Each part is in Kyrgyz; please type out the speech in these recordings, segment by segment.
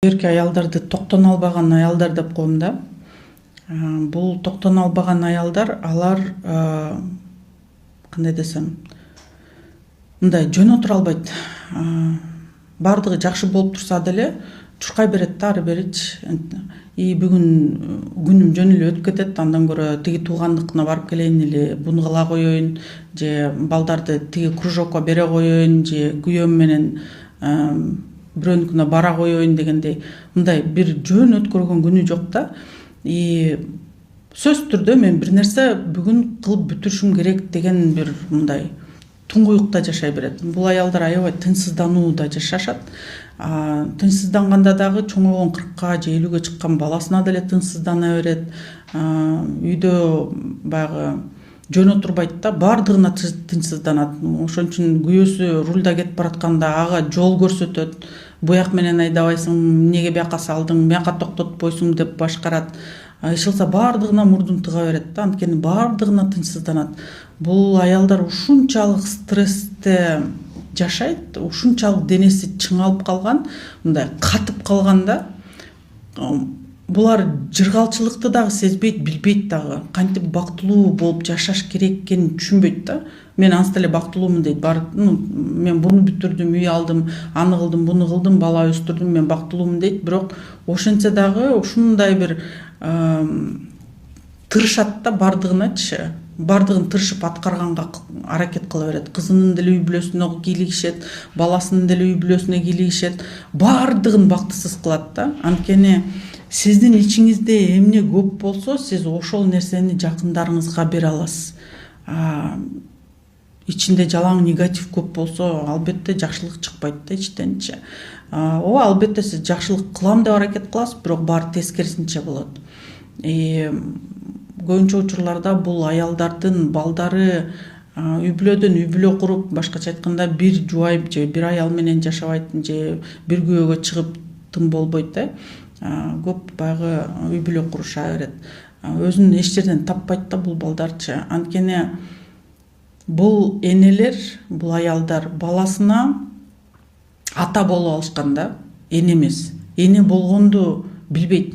Эрке аялдарды токтоно албаган аялдар деп коем да. Бул токтоно албаган аялдар, алар кандай десем, мындай жөн отура албайт. Бардыгы жакшы болуп турса деле чуркай берет да ары берич. Бүгүн күнүм жөн эле өтүп кетет, андан көрө тиги туугандыкына барып келейин эле, буну кыла коеюн, же балдарды тиги кружокко бере коеюн, же күйөөм менен бирөөнүкүнө бара коеюн дегендей мындай бир жөн өткөргөн күнү жок да. Сөзсүз түрдө мен бир нерсе бүгүн кылып бүтүрүшүм керек деген бир мындай туңгуюкта жашай берет. Бул аялдар аябай тынчсызданууда жашашат. Тынчсызданганда дагы чоңойгон 40-ка же 50-ге чыккан баласына деле тынчсыздана берет. Үйдө баягы жөн отурбайт да, бардыгына тынчсызданат. Ошон үчүн күйөөсү рулда кетип баратканда ага жол көрсөтөт. Буяк менен айдабайсың, эмнеге бияка салдың, бияка токтотпойсуң деп башкарат. Ишылса бардыгына мурдун тыга берет да, анткени бардыгына тынчсызданат. Бул аялдар ушунчалык стрессте жашайт, ушунчалык денеси чыңалып калган, мындай катып калган да. Булар жыргалчылыкты дагы сезбейт, билбейт дагы. Кантип бактылуу болуп жашаш керек экенин түшүнбөйт да. Мен анча деле бактылуумун дейт. Мен буну бүтүрдүм, үй алдым, аны кылдым, буну кылдым, бала өстүрдүм, мен бактылуумун дейт. Бирок ошентсе дагы ушундай бир тырышат да бардыгыначы. Бардыгын тырышып аткарганга аракет кыла берет. Кызынын деле үй бүлөсүнө кийлигишет, баласынын деле үй бүлөсүнө кийлигишет. Бардыгын бактысыз кылат да. Анткени сиздин ичиңизде эмне көп болсо, сиз ошол нерсени жакындарыңызга бере аласыз. Ичинде жалаң негатив көп болсо, албетте жакшылык чыкпайт да ичтенчи. Ооба, албетте сиз жакшылык кылам деп аракет кыласыз, бирок баары тескерисинче болот. Көбүнчө учурларда бул аялдардын балдары үй бүлөдөн үй бүлө куруп, башкача айтканда бир жубай же бир аял менен жашабайт, же бир күйөөгө чыгып тым болбойт да. Көп баягы үй бүлө куруша берет. Өзүн эч жерден таппайт да бул балдарчы. Анткени бул энелер, бул аялдар баласына ата болуп алышкан да, эне эмес. Эне болгонду билбейт.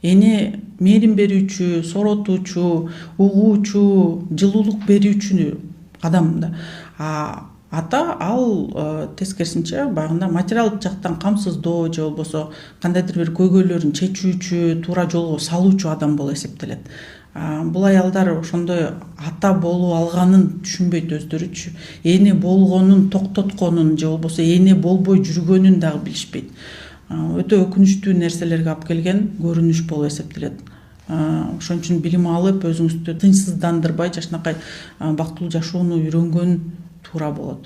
Эне мээрим берүүчү, соротуучу, угуучу, жылуулук берүүчү адам да. Ата ал тескерисинче баягында материалдык жактан камсыздоо же болбосо кандайдыр бир көйгөйлөрүн чечүүчү, туура жолго салуучу адам болуп эсептелет. Бул аялдар ошондой ата болуп алганын түшүнбөйт өздөрүчү. Эне болгонун токтотконун же болбосо эне болбой жүргөнүн дагы билишпейт. Өтө өкүнүчтүү нерселерге алып келген көрүнүш болуп эсептелет. Ошон үчүн билим алып, өзүңүздү тынчсыздандырбай, жакшынакай бактылуу жашоону үйрөнгөн туура болот.